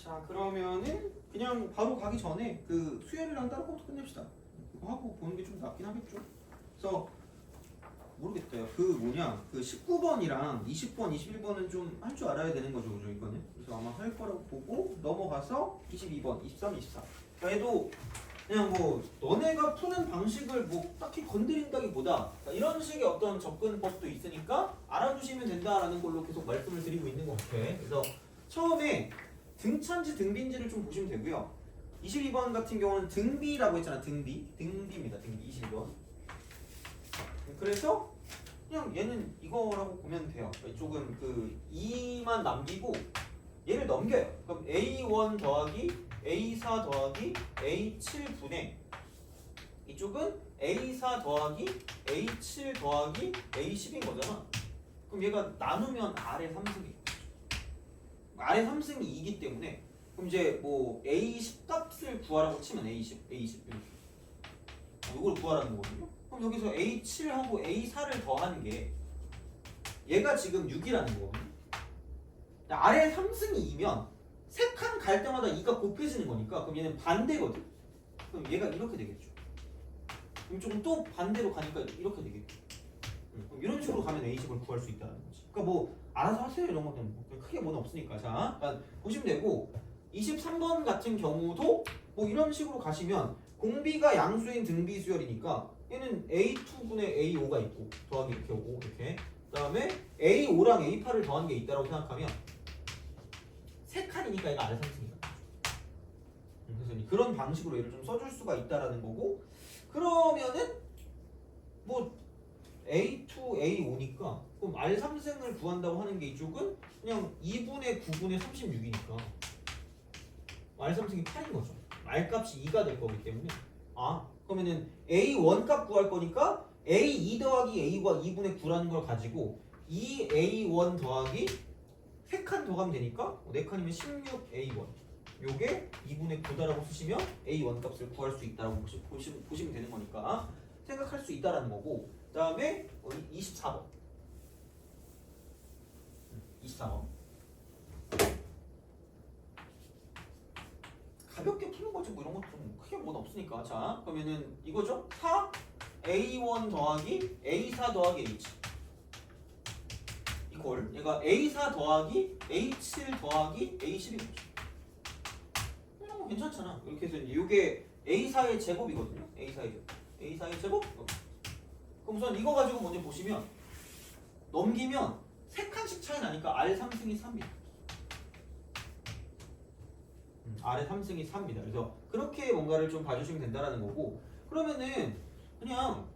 자, 그러면은 그냥 바로 가기 전에 그 수열이랑 다른 것부터 끝냅시다. 이거 하고 보는 게 좀 낫긴 하겠죠. 그래서 모르겠어요. 그 뭐냐, 그 19번이랑 20번, 21번은 좀 할 줄 알아야 되는 거죠, 그죠, 이거는? 그래서 아마 할 거라고 보고 넘어가서 22번, 23, 24. 얘도 그냥 뭐 너네가 푸는 방식을 뭐 딱히 건드린다기보다 이런 식의 어떤 접근법도 있으니까 알아두시면 된다라는 걸로 계속 말씀을 드리고 있는 것 같아. 그래서 처음에 등차인지 등비인지를 좀 보시면 되고요. 22번 같은 경우는 등비라고 했잖아. 등비입니다. 등비 22번. 그래서 그냥 얘는 이거라고 보면 돼요. 이쪽은 그 2만 남기고 얘를 넘겨요. 그럼 A1 더하기 A4 더하기 A7분의 이쪽은 A4 더하기 A7 더하기 A10인 거잖아. 그럼 얘가 나누면 아래 3승이 아래 3승이 2이기 때문에 그럼 이제 뭐 A10 값을 구하라고 치면 A10 이렇게 이걸 구하라는 거거든요. 그럼 여기서 A7하고 A4를 더하는 게 얘가 지금 6이라는 거거든요. 아래 3승이 2면 세 칸 갈 때마다 2가 곱해지는 거니까 그럼 얘는 반대거든. 그럼 얘가 이렇게 되겠죠. 그럼 조금 또 반대로 가니까 이렇게 되겠죠. 그럼 이런 식으로 가면 A10을 구할 수 있다는 거지. 그러니까 뭐 알아서 하세요. 이런 거는 뭐 크게 뭐는 없으니까. 자, 그러니까 보시면 되고 23번 같은 경우도 뭐 이런 식으로 가시면 공비가 양수인 등비 수열이니까 얘는 A2분의 A5가 있고 더하기 이렇게 오고 이렇게 그다음에 A5랑 A8을 더한 게 있다고 생각하면 세 칸이니까 얘가 아래 3승이다. 그래서 그런 방식으로 얘를 좀 써줄 수가 있다라는 거고 그러면은 뭐 A2, A5니까 그럼 R3승을 구한다고 하는 게 이쪽은 그냥 2분의 9분의 36이니까 R3승이 8인 거죠. R값이 2가 될 거기 때문에 그러면은 A1 값 구할 거니까 A2 더하기 A가 2분의 9라는 걸 가지고 2A1 더하기 3칸 더 가면 되니까 4칸이면 16A1 요게 2분의 9다라고 쓰시면 A1 값을 구할 수 있다라고 보시면 되는 거니까 생각할 수 있다라는 거고 그 다음에 24번 가볍게 푸는 거지 뭐 이런 것도 크게 뭐는 없으니까 자 그러면은 이거죠 4A1 더하기 A4 더하기 H 이퀄 얘가 A4 더하기 A7 더하기 A10인 거죠. 이런 거 괜찮잖아. 이렇게 해서 이게 A4의 제곱이거든요. A4의 제곱 그럼 우선 이거 가지고 먼저 보시면 넘기면 3칸씩 차이 나니까 R3승이 3입니다. 아래 3승이 3입니다. 그래서 그렇게 뭔가를 좀 봐주시면 된다라는 거고 그러면은 그냥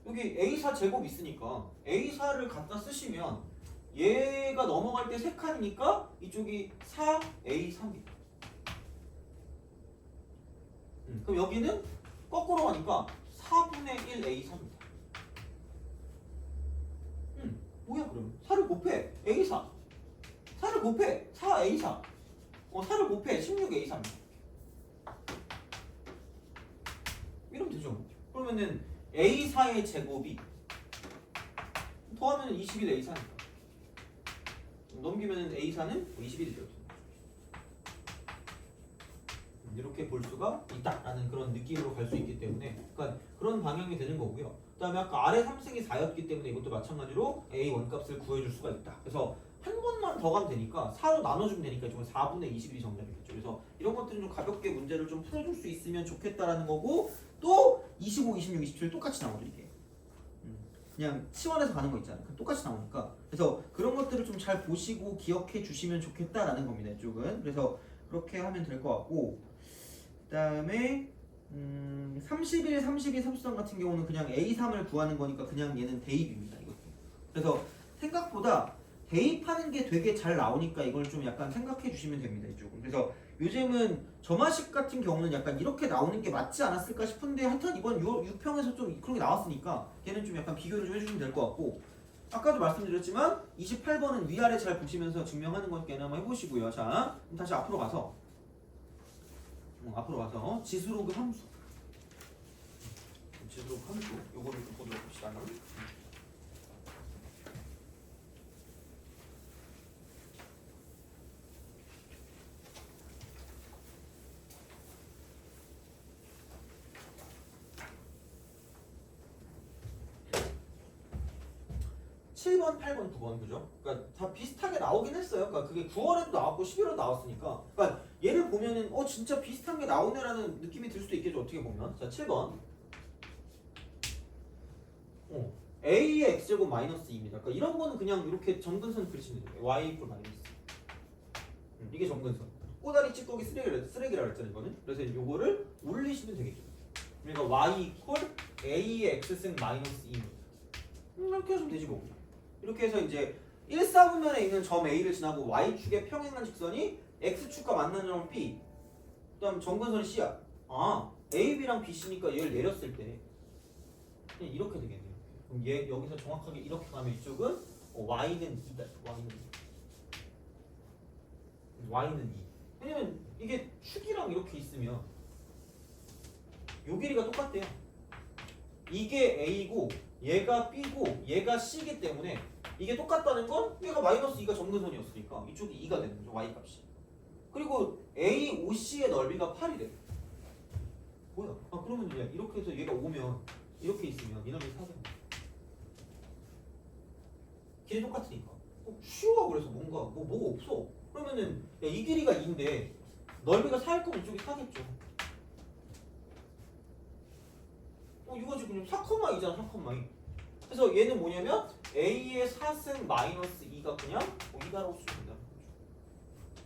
여기 A4 제곱 있으니까 A4를 갖다 쓰시면 얘가 넘어갈 때 3칸이니까 이쪽이 4A3입니다. 그럼 여기는 거꾸로 가니까 4분의 1A3입니다. 뭐야 그러면? 4를 곱해 A4 4를 곱해 4A4 4를 곱해 16A3 이러면 되죠. 그러면은 A4의 제곱이 더하면 21A4니까 넘기면 A4는 21이 되죠. 이렇게 볼 수가 있다라는 그런 느낌으로 갈 수 있기 때문에 그러니까 그런 방향이 되는 거고요. 그 다음에 아까 아래 3승이 4였기 때문에 이것도 마찬가지로 A1 값을 구해줄 수가 있다. 그래서 한 번만 더 가면 되니까 4로 나눠주면 되니까 지금 4분의 21이 정답이겠죠. 그래서 이런 것들은 좀 가볍게 문제를 좀 풀어줄 수 있으면 좋겠다라는 거고 또 25, 26, 27 똑같이 나오죠 이게. 그냥 치환해서 가는 거 있잖아요. 똑같이 나오니까 그래서 그런 것들을 좀 잘 보시고 기억해 주시면 좋겠다라는 겁니다. 이쪽은 그래서 그렇게 하면 될 것 같고 그 다음에 31, 32, 33 같은 경우는 그냥 A3을 구하는 거니까 그냥 얘는 대입입니다. 이것도. 그래서 생각보다 대입하는 게 되게 잘 나오니까 이걸 좀 약간 생각해 주시면 됩니다. 이쪽은. 그래서 요즘은 점화식 같은 경우는 약간 이렇게 나오는 게 맞지 않았을까 싶은데 하여튼 이번 유평에서 좀 그런 게 나왔으니까 걔는 좀 약간 비교를 좀 해주시면 될 것 같고 아까도 말씀드렸지만 28번은 위아래 잘 보시면서 증명하는 거니까 한번 해보시고요. 자, 그럼 다시 앞으로 가서 지수로그 함수 요거를 좀 보도록 합시다. 7번, 8번, 9번 그죠? 그러니까 다 비슷하게 나오긴 했어요. 그러니까 그게 9월에도 나왔고 11월에도 나왔으니까. 그러니까 얘를 보면은 진짜 비슷한 게 나오네라는 느낌이 들 수도 있겠죠. 어떻게 보면. 자, 7번. a의 x제곱 마이너스 2입니다. 그러니까 이런 거는 그냥 이렇게 점근선 그리시면 돼요. y 이퀄 마이너스. 이게 점근선. 꼬다리 찌꺼기 쓰레기라 그랬잖아요. 이거는. 그래서 요거를 올리시면 되겠죠. 그러니까 y 이퀄 a의 x승 마이너스 2입니다. 이렇게 하시면 되지 뭐. 이렇게 해서 이제 1사분면에 있는 점 A를 지나고 Y축의 평행한 직선이 X축과 만나는 점 B, 그 다음 점근선이 C야. 아, A, B랑 B, C니까 얘를 내렸을 때 그냥 이렇게 되겠네요. 그럼 얘 여기서 정확하게 이렇게 가면 이쪽은 Y는 2다. Y는 2. 왜냐면 이게 축이랑 이렇게 있으면 요 길이가 똑같대요. 이게 A고 얘가 B고 얘가 C이기 때문에 이게 똑같다는 건 얘가 마이너스 2가 점근선이었으니까 이쪽이 2가 되는 거죠. Y값이. 그리고 AOC의 넓이가 8이래. 뭐야? 그러면 이렇게 해서 얘가 오면 이렇게 있으면 이 넓이 4잖아. 길이 똑같으니까. 쉬워. 그래서 뭐가 없어. 그러면은 이 길이가 2인데 넓이가 4일 거면 이쪽이 4겠죠. 이거 지금 4,2잖아. 4,2. 그래서 얘는 뭐냐면 a의 4승 마이너스 2가 그냥 2다라고 쓰면 된다는 거죠.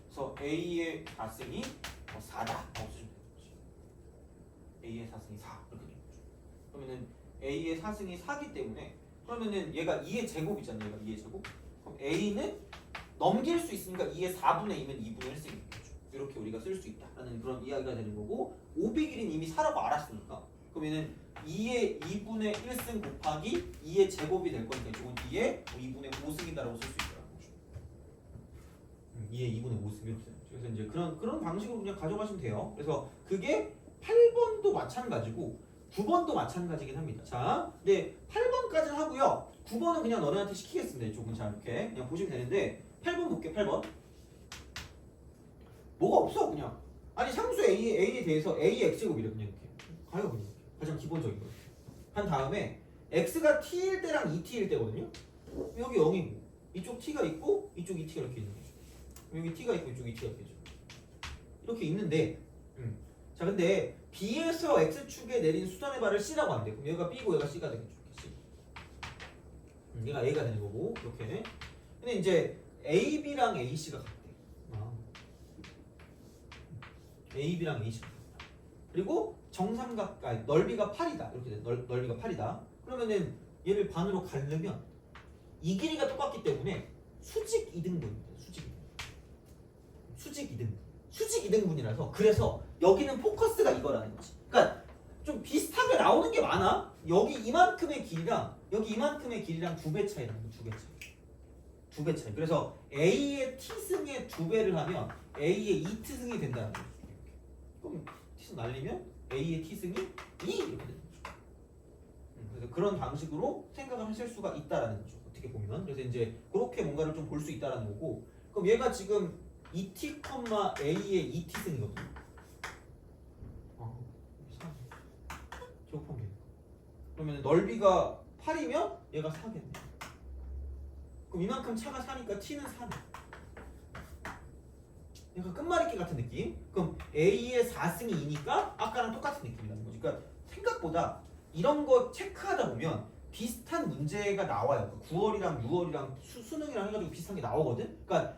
그래서 a의 4승이 4다 라고 쓰면 되는 거지. a의 4승이 4 이렇게 되는 거죠. 그러면은 a의 4승이 4기 때문에 그러면은 얘가 2의 제곱이잖아요. 얘가 2의 제곱. 그럼 a는 넘길 수 있으니까 2의 4분의 2면 2분의 1승인 거죠. 이렇게 우리가 쓸 수 있다라는 그런 이야기가 되는 거고, OB 길이는 이미 4라고 알았으니까 그러면은 2의 2분의 1승 곱하기 2의 제곱이 될 거니까 이쪽은 2의 2분의 5승이다라고 쓸 수 있다는 거죠. 2의 2분의 5승 이렇게 되는 거죠. 그래서 이제 그런 방식으로 그냥 가져가시면 돼요. 그래서 그게 8번도 마찬가지고 9번도 마찬가지긴 합니다. 자, 네, 8번까지는 하고요. 9번은 그냥 너네한테 시키겠습니다. 이쪽은 자 이렇게 그냥 보시면 되는데 8번 볼게요. 8번. 뭐가 없어 그냥. 아니 상수 A에 대해서 A의 X제곱이래 그냥 이렇게. 가요 그냥. 가장 기본적인 거. 한 다음에 x가 t일 때랑 2t일 때거든요. 여기 0이고 이쪽 t가 있고 이쪽 2t가 이렇게 있는 거죠. 여기 t가 있고 이쪽 2t가 이렇게 있죠. 이렇게 있는데 자 근데 b에서 x축에 내린 수단의 발을 c라고 한대. 그럼 얘가 b고 얘가 c가 되겠죠. C. 얘가 a가 되는 거고 이렇게. 근데 이제 ab랑 ac가 같대. ab랑 ac가 같다. 그리고 정삼각 넓이가 8이다. 이렇게 돼. 넓이가 8이다. 그러면은 얘를 반으로 가르면 이 길이가 똑같기 때문에 수직 이등분입니다. 수직 이등분이라서 그래서 여기는 포커스가 이거라는 거지. 그러니까 좀 비슷하게 나오는 게 많아. 여기 이만큼의 길이랑 여기 이만큼의 길이랑 2배 차이라는 거. 2배 차이. 그래서 A의 t승의 2배를 하면 A의 2t승이 된다는 거지. 그럼 t승 날리면 A의 t승이 2 이렇게 되는 거죠. 그래서 그런 방식으로 생각을 하실 수가 있다라는 거죠. 어떻게 보면. 그래서 이제 그렇게 뭔가를 좀 볼 수 있다라는 거고. 그럼 얘가 지금 2t, a의 2t승이거든요. 제곱하면 되니까. 그러면 넓이가 8이면 얘가 4겠네. 그럼 이만큼 차가 4니까 t는 4네. 약간 끝말잇기 같은 느낌. 그럼 A의 4승이 2니까 아까랑 똑같은 느낌이라는 거지. 그러니까 생각보다 이런 거 체크하다 보면 비슷한 문제가 나와요. 9월이랑 6월이랑 수능이랑 해가지고 비슷한 게 나오거든. 그러니까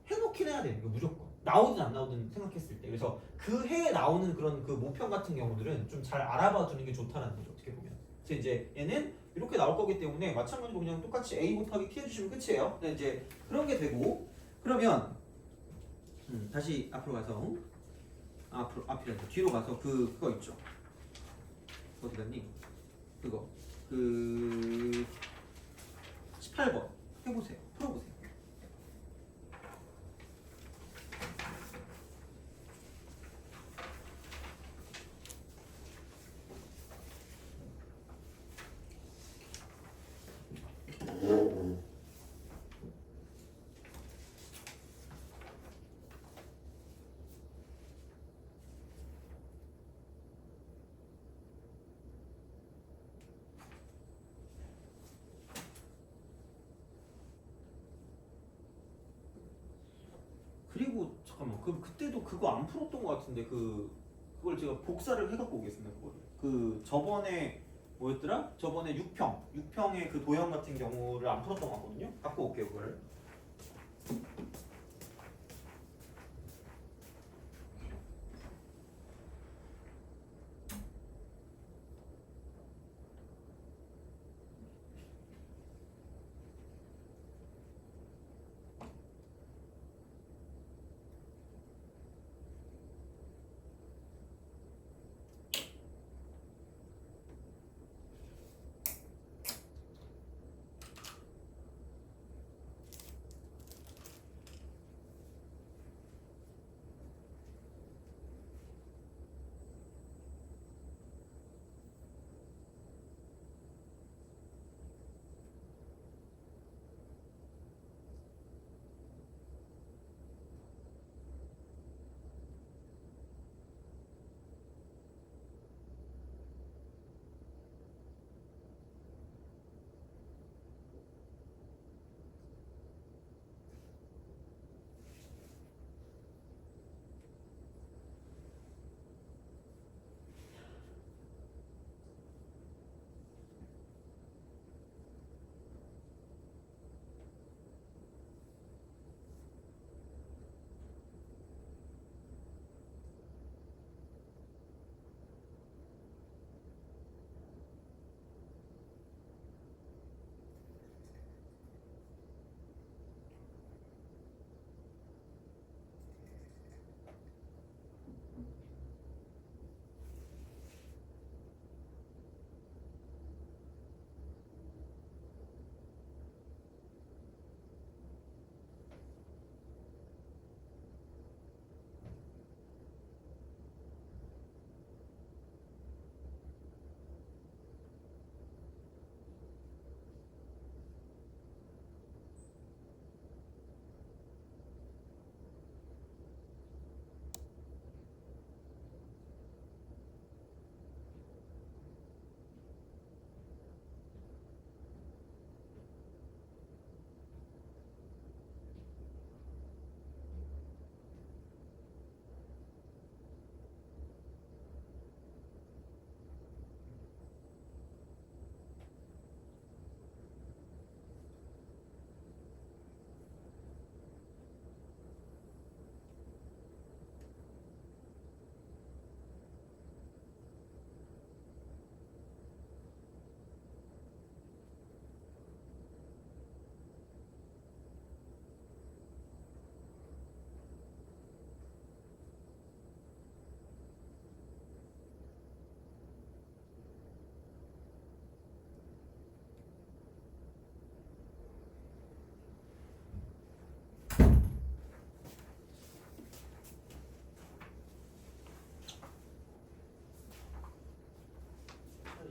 해놓긴 해야 돼. 이거 무조건. 나오든 안 나오든 생각했을 때. 그래서 그 해에 나오는 그런 그 모평 같은 경우들은 좀 잘 알아봐 두는 게 좋다는 거죠. 어떻게 보면. 그래서 이제 얘는 이렇게 나올 거기 때문에 마찬가지로 그냥 똑같이 A 곱하기 T 해주시면 끝이에요. 근데 이제 그런 게 되고 그러면 다시 앞으로 가서 앞이란다. 뒤로 가서 그거 있죠. 어디 갔니? 그거 18번 해보세요. 풀어보세요. 잠깐만 그때도 그거 안 풀었던 것 같은데 그걸 제가 복사를 해갖고 오겠습니다. 그거를 그 저번에 뭐였더라? 저번에 6평의 그 도형 같은 경우를 안 풀었던 것 같거든요. 갖고 올게요 그거를.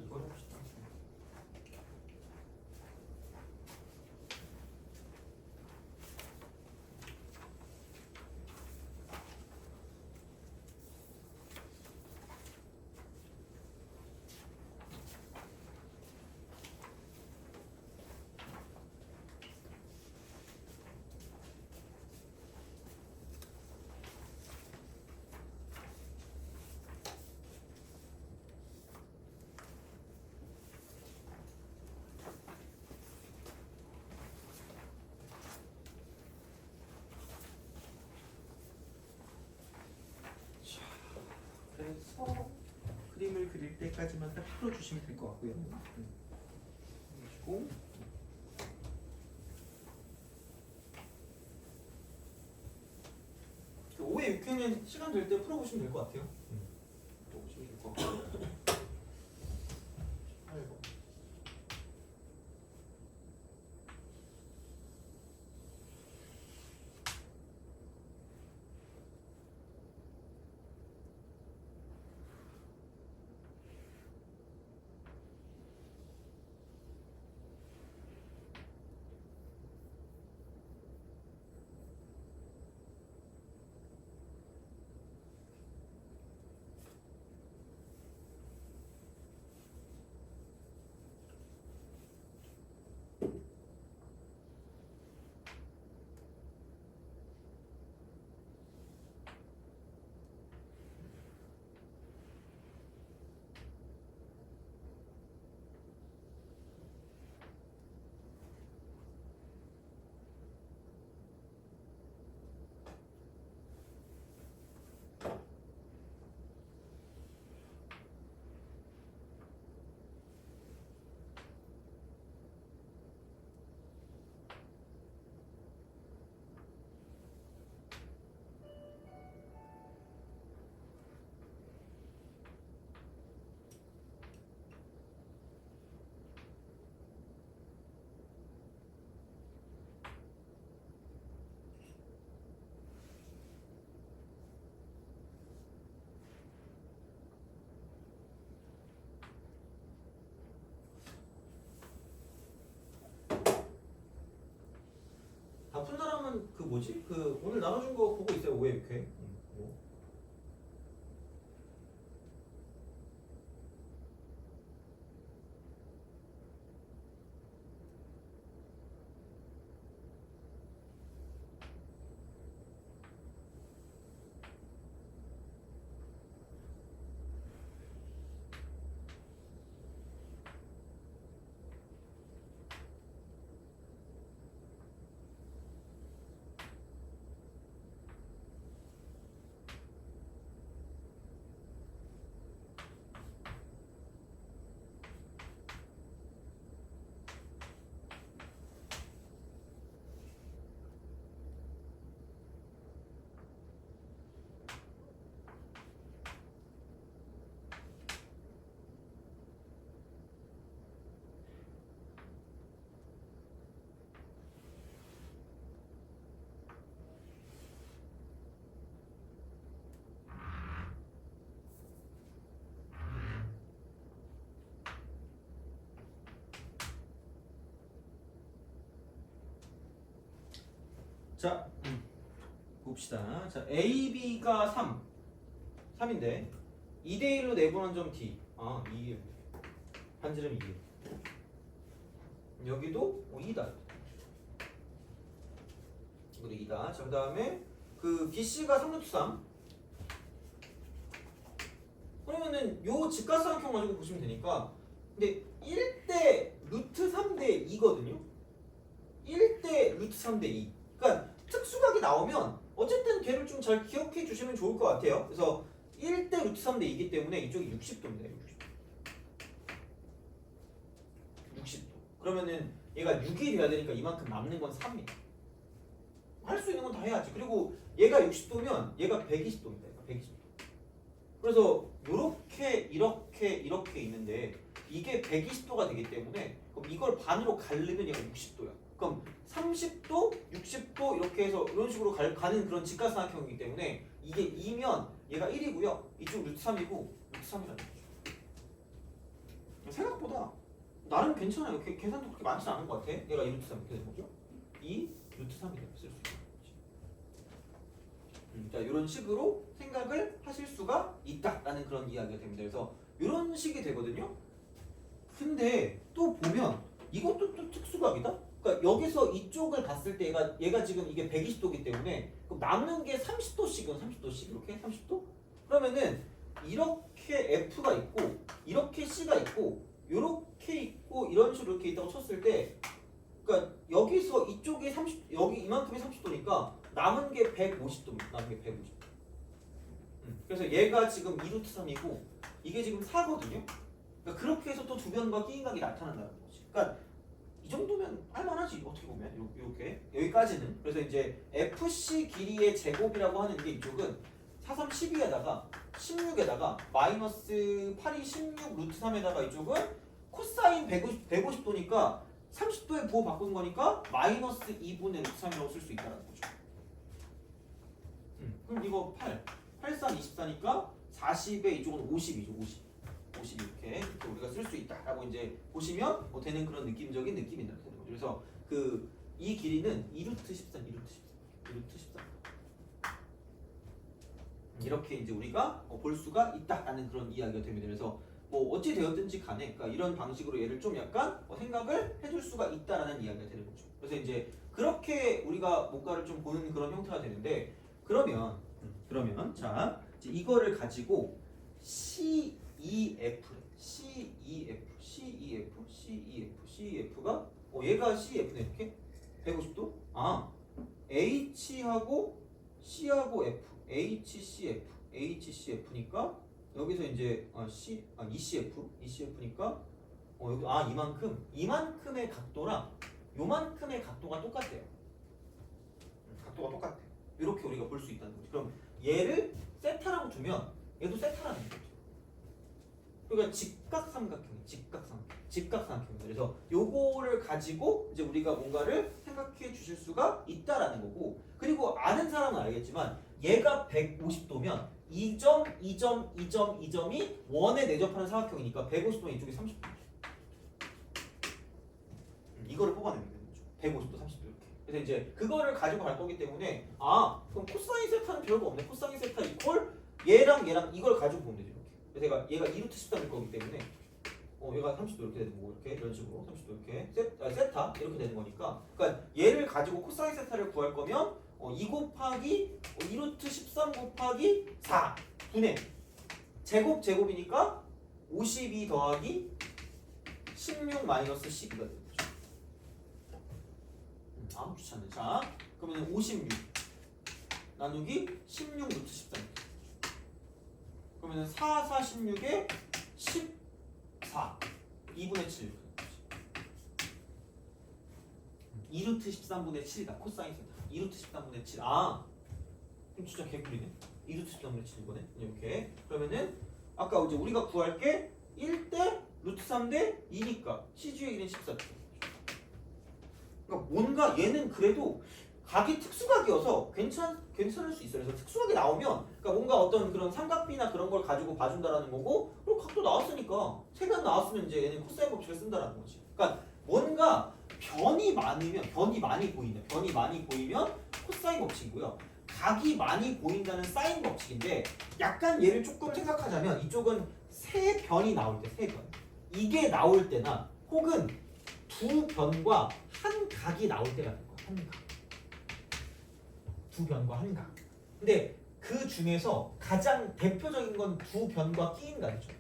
이걸 합시다. 그래서 그림을 그릴 때까지만 딱 풀어주시면 될 것 같고요. 그리고 그 5회 6회는 시간 될 때 풀어보시면 될 것 같아요. 풀어보시면 될 것 같고. 8번. 다 푼 사람은 그 뭐지? 그 오늘 나눠준 거 보고 있어요. 5회 6회. 자, 봅시다. 자, A, B가 3인데 2대1로 내분한 점 D. 2일. 반지름 2일. 여기도 2다. 이것도 2다. 자, 그 다음에 그 BC가 3루트 3. 그러면은 요 직각삼각형 가지고 보시면 되니까 근데 1대 루트 3대 2거든요. 1대 루트 3대 2. 그러니까 특수각이 나오면 어쨌든 걔를 좀 잘 기억해 주시면 좋을 것 같아요. 그래서 1대 루트 3대 2이기 때문에 이쪽이 60도입니다. 60도. 그러면은 얘가 6이 돼야 되니까 이만큼 남는 건 3입니다. 할 수 있는 건 다 해야지. 그리고 얘가 60도면 얘가 120도입니다. 120도. 그래서 이렇게 있는데 이게 120도가 되기 때문에 그럼 이걸 반으로 가르면 얘가 60도야. 그럼 30도, 60도 이렇게 해서 이런 식으로 가는 그런 직각삼각형이기 때문에 이게 2면 얘가 1이고요. 이쪽 루트 3이고 루트 3이라는 거죠. 생각보다 나름 괜찮아요. 계산도 그렇게 많지는 않은 것 같아. 얘가 2 루트 3 이렇게 되는 거죠. 2 루트 3이 쓸 수 있는 거지. 자, 이런 식으로 생각을 하실 수가 있다라는 그런 이야기가 됩니다. 그래서 이런 식이 되거든요. 근데 또 보면 이것도 또 특수각이다. 그러니까 여기서 이쪽을 봤을 때 얘가 지금 이게 120도이기 때문에 그럼 남는 게 30도씩은 30도씩 이렇게 30도? 그러면은 이렇게 F가 있고 이렇게 C가 있고 이렇게 있고 이런 식으로 이렇게 있다고 쳤을 때 그러니까 여기서 이쪽이 30 여기 이만큼이 30도니까 남은 게 150도입니다. 남은 게 150도. 그래서 얘가 지금 2루트 3이고 이게 지금 4거든요. 그러니까 그렇게 해서 또 두 변과 끼인각이 나타난다는 거지. 그러니까 이 정도면 할만하지 어떻게 보면 이렇게 여기까지는. 그래서 이제 FC 길이의 제곱이라고 하는 게 이쪽은 4, 3, 12에다가 16에다가 마이너스 8이 16 루트 3에다가 이쪽은 코사인 150도니까 30도에 부호 바꾸는 거니까 마이너스 2분의 루트 3이라고 쓸 수 있다는 거죠. 그럼 이거 8 3, 24니까 40에 이쪽은 50이죠. 50 이렇게 우리가 쓸 수 있다라고 이제 보시면 뭐 되는 그런 느낌적인 느낌이 나는 거죠. 그래서 그 이 길이는 2루트 13 이렇게 이제 우리가 볼 수가 있다라는 그런 이야기가 됩니다. 그래서 뭐 어찌 되었든지 간에 그러니까 이런 방식으로 얘를 좀 약간 생각을 해줄 수가 있다라는 이야기가 되는 거죠. 그래서 이제 그렇게 우리가 뭔가를 좀 보는 그런 형태가 되는데 그러면 자 이제 이거를 가지고 CEF가 얘가 CEF네 이렇게 150도. H하고 C하고 F, HCF니까 여기서 이제 ECF니까 여기 이만큼의 각도랑 요만큼의 각도가 똑같대요. 각도가 똑같대. 이렇게 우리가 볼 수 있다는 거죠. 그럼 얘를 세타라고 두면 얘도 세타라는 거죠. 그러니까 직각삼각형입니다. 그래서 요거를 가지고 이제 우리가 뭔가를 생각해 주실 수가 있다라는 거고, 그리고 아는 사람은 알겠지만 얘가 150도면 이 점이 원에 내접하는 사각형이니까 150도면 이쪽이 30도. 이거를 뽑아내면 되는 거죠. 150도, 30도 이렇게. 그래서 이제 그거를 가지고 갈 거기 때문에 아 그럼 코사인 세타는 별거 없네. 코사인 세타 이퀄 얘랑 이걸 가지고 보면 되죠. 이렇게. 그래서 얘가 2루트 13일 거기 때문에 얘가 30도 이렇게 되는 거고 이렇게 이런 식으로 30도 이렇게 세타 이렇게 되는 거니까 그러니까 얘를 가지고 코사인 세타를 구할 거면 2 곱하기 2루트 13 곱하기 4 분의 제곱이니까 52 더하기 16 마이너스 12가 되는 거죠. 아무 귀찮네. 자 그러면 56 나누기 16 루트 13 그러면 4, 4, 16에 14 2분의 7 2루트 13분의 7이다. 코사인 세타 2루트 13분의 7 아 그럼 진짜 개꿀이네. 2루트 13분의 7 이거네. 이렇게 그러면은 아까 이제 우리가 구할 게 1대 루트 3대 2니까 CG의 1은 14. 그러니까 뭔가 얘는 그래도 각이 특수각이어서 괜찮을 수 있어요. 그래서 특수각이 나오면 그러니까 뭔가 어떤 그런 삼각비나 그런 걸 가지고 봐준다라는 거고 그리고 각도 나왔으니까 세변 나왔으면 이제 얘는 코사인 법칙을 쓴다라는 거지. 그러니까 뭔가 변이 많이 보이면 코사인 법칙이고요. 각이 많이 보인다는 사인 법칙인데 약간 얘를 조금 생각하자면 이쪽은 세 변이 나올 때 세 변. 이게 나올 때나 혹은 두 변과 한 각이 나올 때가 된 거야. 한 각. 두 변과 한 각. 근데 그 중에서 가장 대표적인 건 두 변과 끼인 각이죠.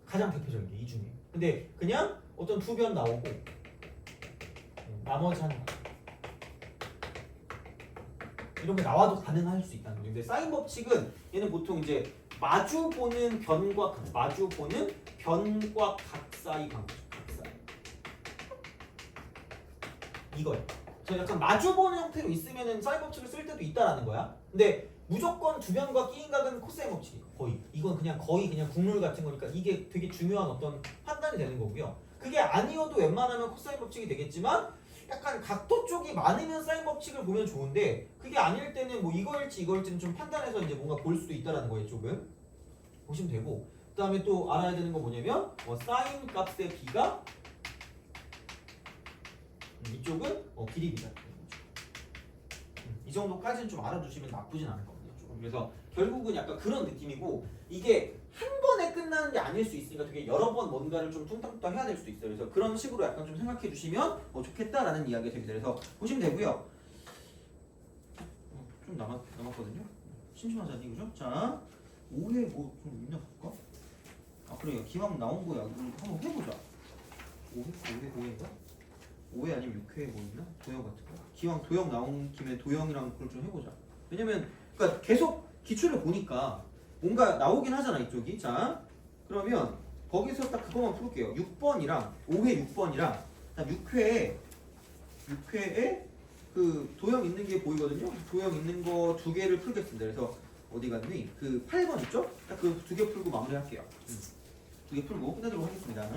가장 대표적인 게 이 중에. 근데 그냥 어떤 두 변 나오고 나머지 한 각. 이런 게 나와도 가능할 수 있다는 거예요. 근데 사인 법칙은 얘는 보통 이제 마주 보는 변과 각 사이 관계죠. 각 사이. 이거예요. 그래서 약간 마주 보는 형태로 있으면은 사인 법칙을 쓸 때도 있다라는 거야. 근데 무조건 두 변과 끼인 각은 코사인 법칙이에요. 거의. 이건 그냥 국룰 같은 거니까 이게 되게 중요한 어떤 판단이 되는 거고요. 그게 아니어도 웬만하면 코사인 법칙이 되겠지만 약간 각도 쪽이 많으면 사인 법칙을 보면 좋은데 그게 아닐 때는 뭐 이거일지는 좀 판단해서 이제 뭔가 볼 수도 있다라는 거예요. 조금 보시면 되고 그 다음에 또 알아야 되는 거 뭐냐면 사인 값의 b가 이쪽은 길이비다. 이 정도까지는 좀 알아두시면 나쁘진 않을 겁니다. 조금. 그래서 결국은 약간 그런 느낌이고 이게 한 번에 끝나는 게 아닐 수 있으니까 되게 여러 번 뭔가를 좀 뚱땅뚱땅 해야 될 수도 있어요. 그래서 그런 식으로 약간 좀 생각해 주시면 좋겠다라는 이야기가 됩니다. 그래서 보시면 되고요. 좀 남았거든요. 심심하잖니 그죠? 자 5회 뭐 좀 있나 볼까? 아 그래요. 기왕 나온 거야. 한번 해보자. 5회인가? 5회 아니면 6회 뭐 있나? 도형 같은 거. 기왕 도형 나온 김에 도형이랑 그걸 좀 해보자. 왜냐면 그러니까 계속 기출을 보니까 뭔가 나오긴 하잖아 이쪽이. 자 그러면 거기서 딱 그것만 풀게요. 6번이랑 5회 6번이랑 6회에 그 도형 있는 게 보이거든요. 도형 있는 거 두 개를 풀겠습니다. 그래서 어디 갔니? 그 8번 있죠? 딱 그 두 개 풀고 마무리할게요. 두 개 풀고 끝내도록 하겠습니다.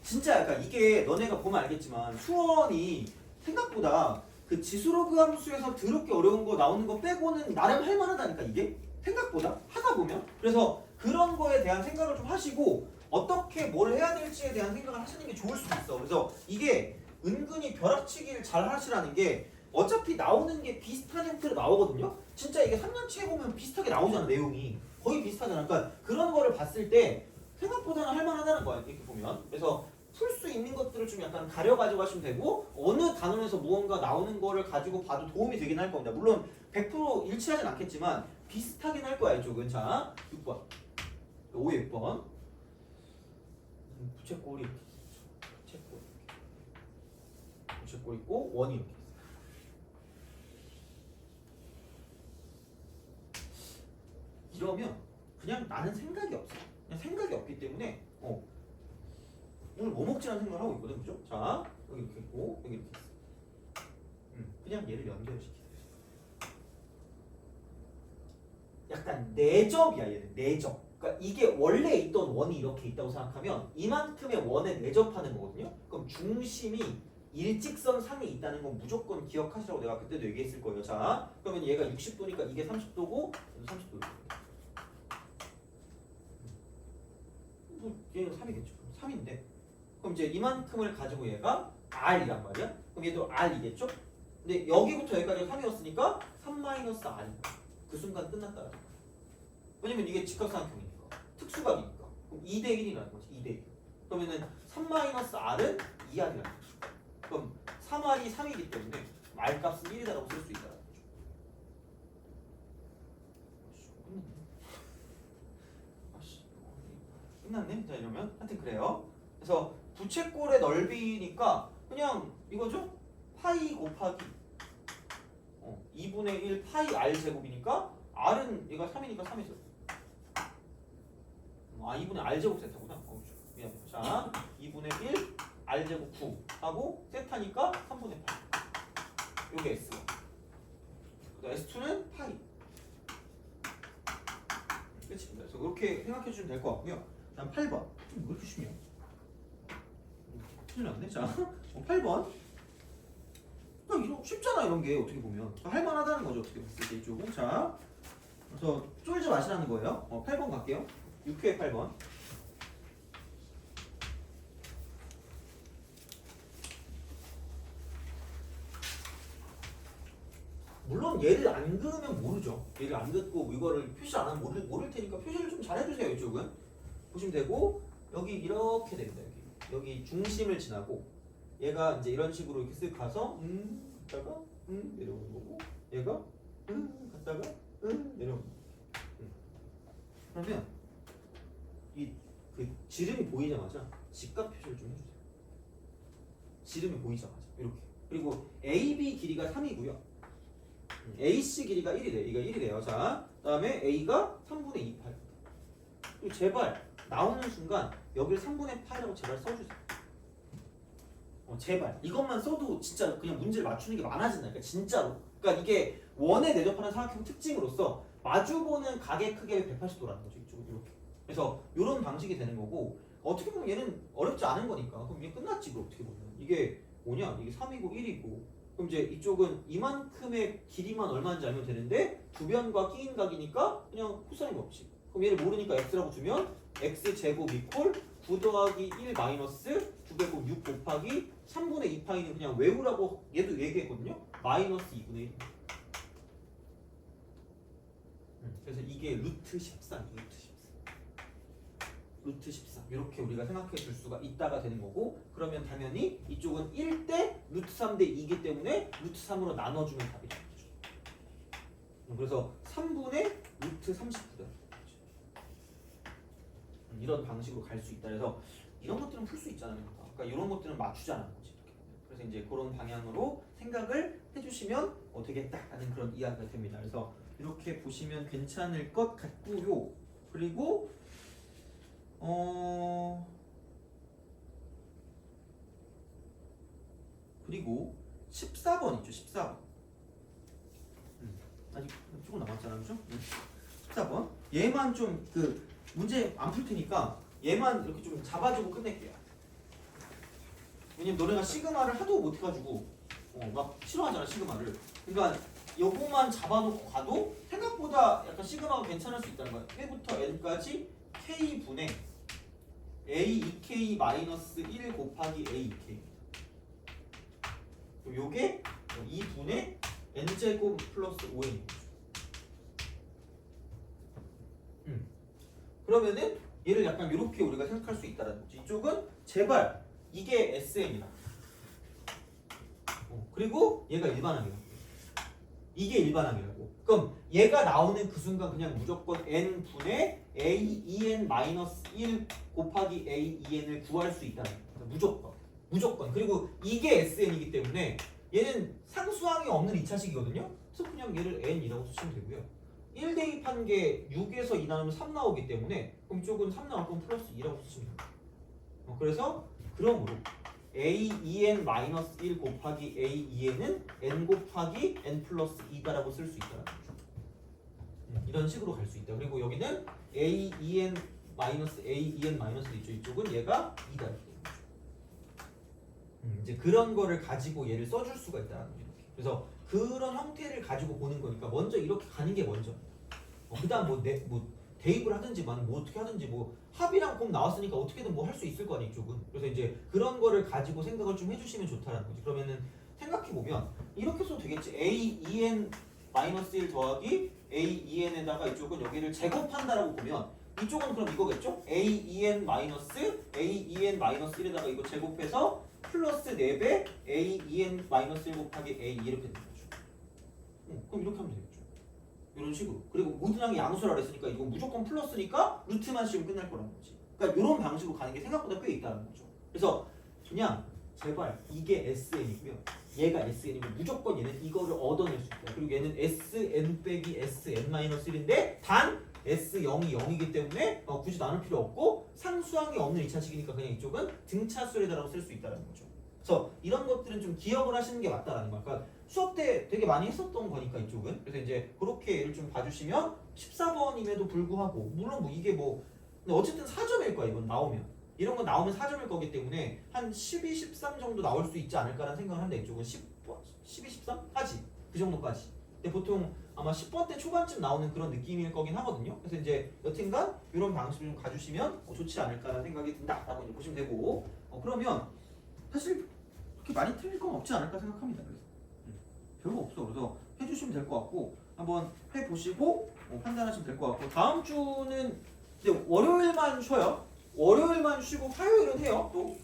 진짜 약간 이게 너네가 보면 알겠지만 수원이 생각보다 그 지수로그 함수에서 더럽게 어려운 거 나오는 거 빼고는 나름 할만하다니까 이게 생각보다 하다 보면. 그래서 그런 거에 대한 생각을 좀 하시고 어떻게 뭘 해야 될지에 대한 생각을 하시는 게 좋을 수도 있어. 그래서 이게 은근히 벼락치기를 잘 하시라는 게 어차피 나오는 게 비슷한 형태로 나오거든요. 진짜 이게 3년치에 보면 비슷하게 나오잖아. 내용이 거의 비슷하잖아. 그러니까 그런 거를 봤을 때 생각보다는 할만하다는 거야 이렇게 보면. 그래서 풀 수 있는 것들을 좀 약간 가려가지고 하시면 되고 어느 단원에서 무언가 나오는 거를 가지고 봐도 도움이 되긴 할 겁니다. 물론 100% 일치하진 않겠지만 비슷하긴 할 거야 이쪽은. 자 6번 5에 6번 부채꼴이 부채꼴 있고 원이 이렇게 이러면 그냥 나는 생각이 없어. 그냥 생각이 없기 때문에 오늘 뭐 먹지라는 생각을 하고 있거든, 그죠? 자 여기 이렇게 있고 여기 이렇게 있어. 그냥 얘를 연결시키세요. 약간 내접이야 얘는 내접. 그러니까 이게 원래 있던 원이 이렇게 있다고 생각하면 이만큼의 원에 내접하는 거거든요. 그럼 중심이 일직선 상에 있다는 건 무조건 기억하시라고 내가 그때도 얘기했을 거예요. 자 그러면 얘가 60도니까 이게 30도고 30도. 얘는 3이겠죠. 3인데 그럼 이제 이만큼을 가지고 얘가 R이란 말이야. 그럼 얘도 R이겠죠? 근데 여기부터 여기까지가 3이었으니까 3-R. 그 순간 끝났다. 왜냐면 이게 직각삼각형이니까. 특수각이니까. 그럼 2대 1이라는 거지. 2대 1. 그러면은 3-R은 2R이라는 거지. 그럼 3R이 3이기 때문에 R 값은 1이다라고 쓸 수 있다는 거죠. 끝났네. 자 이러면 하여튼 그래요. 그래서 부채꼴의 넓이니까 그냥 이거죠? 파이 곱하기 2분의 1 파이 R 제곱이니까 R은 얘가 3이니까 3이죠. 2분의 R 제곱 세타구나. 미안해. 자 2분의 1 R 제곱 9 하고 세타니까 3분의 8. 요게 S. S2는 파이. 끝입니다. 그래서 그렇게 생각해 주시면 될 것 같고요. 다음 8번. 왜 이렇게 쉽냐? 큰일 났네. 자, 8번. 이거 쉽잖아, 이런 게 어떻게 보면. 할만하다는 거죠, 어떻게 봤을 때 이쪽은. 자, 그래서 쫄지 마시라는 거예요. 8번 갈게요. 6회 8번. 물론 얘를 안 그으면 모르죠. 얘를 안 긋고 이거를 표시 안 하면 모를 테니까 표시를 좀 잘 해주세요. 이쪽은 보시면 되고 여기 이렇게 됩니다. 여기 중심을 지나고 얘가 이제 이런 식으로 이렇게 쓱 가서 갔다가 내려오는 거고 얘가 갔다가 내려오는 거고. 그러면 이 그 지름이 보이자마자 직각 표시를 좀 해주세요. 지름이 보이자마자 이렇게. 그리고 AB 길이가 3이고요. AC 길이가 1이래. 이거 1이래요. 자, 그다음에 A가 3분의 2 파이. 그리고 제발 나오는 순간 여기를 3분의 파이라고 제발 써주세요. 제발 이것만 써도 진짜 그냥 문제를 맞추는 게 많아진다니까 진짜로. 그러니까 이게 원에 대접하는 삼각형 특징으로서 마주보는 각의 크기가 180도라는 거죠. 이쪽은 이렇게. 그래서 이런 방식이 되는 거고 어떻게 보면 얘는 어렵지 않은 거니까 그럼 이게 끝났지. 어떻게 보면 이게 뭐냐? 이게 3이고 1이고 그럼 이제 이쪽은 이만큼의 길이만 얼마인지 알면 되는데 두 변과 끼인 각이니까 그냥 코사인 없이. 그럼 얘를 모르니까 x라고 주면 x제곱 이퀄 9 더하기 1 마이너스 9제곱 6 곱하기 3분의 2 파이는 그냥 외우라고 얘도 얘기했거든요. 마이너스 2분의 1. 그래서 이게 루트 13, 루트 13 이렇게 우리가 생각해 줄 수가 있다가 되는 거고 그러면 당연히 이쪽은 1대 루트 3대 2이기 때문에 루트 3으로 나눠주면 답이 되는 거죠. 그래서 3분의 루트 39다. 이런 방식으로 갈 수 있다. 그래서 이런 것들은 풀 수 있잖아요. 그러니까 이런 것들은 맞추자는 거지. 그래서 이제 그런 방향으로 생각을 해주시면 어떻게 했다라는 그런 이야기가 됩니다. 그래서 이렇게 보시면 괜찮을 것 같고요. 그리고 그리고 14번 있죠. 14번. 아직 조금 남았잖아요. 그죠? 14번. 얘만 좀 그 문제 안 풀 테니까 얘만 이렇게 좀 잡아주고 끝낼게요. 왜냐면 너네가 시그마를 하도 못 해가지고 막 싫어하잖아 시그마를. 그러니까 요거만 잡아놓고 가도 생각보다 약간 시그마가 괜찮을 수 있다는 거야. 1부터 n까지 k분의 a 2k 마이너스 1 곱하기 a 2k. 그럼 요게 2분의 n제곱 플러스 5n인 거죠. 그러면은 얘를 약간 이렇게 우리가 생각할 수 있다는 거지. 이쪽은 제발 이게 SN이다. 그리고 얘가 일반항이다. 이게 일반항이라고. 그럼 얘가 나오는 그 순간 그냥 무조건 n분의 a 2n 마이너스 1 곱하기 a 2n을 구할 수 있다는 거야. 무조건. 그리고 이게 SN이기 때문에 얘는 상수항이 없는 2차식이거든요. 그래서 그냥 얘를 n이라고 쓰시면 되고요. 1 대입한 게 6에서 2 나누면 3 나오기 때문에 그럼 이쪽은 3 나올 건 플러스 2라고 쓰시면 돼요. 그래서 그러므로 a 2n 마이너스 1 곱하기 a 2n은 n 곱하기 n 플러스 2다라고 쓸 수 있다는 거죠. 이런 식으로 갈 수 있다. 그리고 여기는 a 2n 마이너스 a 2n 마이너스 있죠. 이쪽은 얘가 2다. 이제 그런 거를 가지고 얘를 써줄 수가 있다는 거죠. 그래서 그런 형태를 가지고 보는 거니까 먼저 이렇게 가는 게 먼저. 그다음 대입을 하든지 뭐 어떻게 하든지 뭐 합이랑 곱 나왔으니까 어떻게든 뭐 할 수 있을 거 아니야 이쪽은. 그래서 이제 그런 거를 가지고 생각을 좀 해주시면 좋다라는 거지. 그러면은 생각해 보면 이렇게 써도 되겠지. A2n 마이너스 1 더하기 A2n에다가 이쪽은 여기를 제곱한다라고 보면 이쪽은 그럼 이거겠죠? A2n 마이너스 A2n 마이너스 1에다가 이거 제곱해서 플러스 4배 A2n 마이너스 1 곱하기 A 이렇게 되는 거죠. 그럼 이렇게 하면 되겠죠. 이런 식으로. 그리고 모든 항이 양수라 그랬으니까 이거 무조건 플러스니까 루트만 씌우면 끝날 거라는 거지. 그러니까 이런 방식으로 가는 게 생각보다 꽤 있다는 거죠. 그래서 그냥 제발 이게 SN이고요. 얘가 SN이고 무조건 얘는 이거를 얻어낼 수 있다. 그리고 얘는 SN 빼기 SN-1인데 단 S0이 0이기 때문에 굳이 나눌 필요 없고 상수항이 없는 2차식이니까 그냥 이쪽은 등차수에다라고 쓸 수 있다는 거죠. 그래서 이런 것들은 좀 기억을 하시는 게 맞다라는 거야. 그러니까 수업 때 되게 많이 했었던 거니까 이쪽은. 그래서 이제 그렇게 얘를 좀 봐주시면 14번임에도 불구하고 물론 뭐 이게 뭐 근데 어쨌든 4점일 거야 이건 나오면. 이런 거 나오면 4점일 거기 때문에 한 12, 13 정도 나올 수 있지 않을까라는 생각을 하는데 이쪽은 12, 13? 하지. 그 정도까지. 근데 보통 아마 10번 때 초반쯤 나오는 그런 느낌일 거긴 하거든요. 그래서 이제 여튼간 이런 방식을 좀 가주시면 좋지 않을까라는 생각이 든다라고 이제 보시면 되고 그러면 사실 그렇게 많이 틀릴 건 없지 않을까 생각합니다. 그래서 별거 없어. 그래서 해주시면 될 것 같고 한번 해보시고 판단하시면 될 것 같고 다음 주는 이제 월요일만 쉬어요. 월요일만 쉬고 화요일은 해요. 또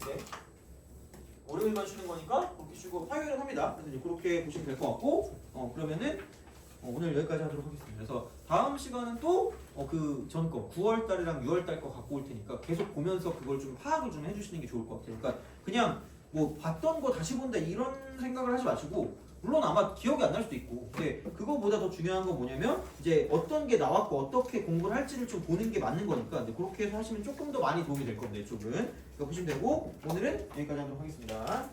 네. 월요일만 쉬는 거니까 그렇게 쉬고 화요일은 합니다. 그래서 이제 그렇게 보시면 될 것 같고 그러면은 오늘 여기까지 하도록 하겠습니다. 그래서 다음 시간은 또 그 전 거 9월 달이랑 6월 달 거 갖고 올 테니까 계속 보면서 그걸 좀 파악을 좀 해주시는 게 좋을 것 같아요. 그러니까 그냥 뭐 봤던 거 다시 본다 이런 생각을 하지 마시고 물론 아마 기억이 안 날 수도 있고 근데 그거보다 더 중요한 건 뭐냐면 이제 어떤 게 나왔고 어떻게 공부를 할지를 좀 보는 게 맞는 거니까 근데 그렇게 해서 하시면 조금 더 많이 도움이 될 겁니다. 이쪽은. 그러니까 보시면 되고 오늘은 여기까지 하도록 하겠습니다.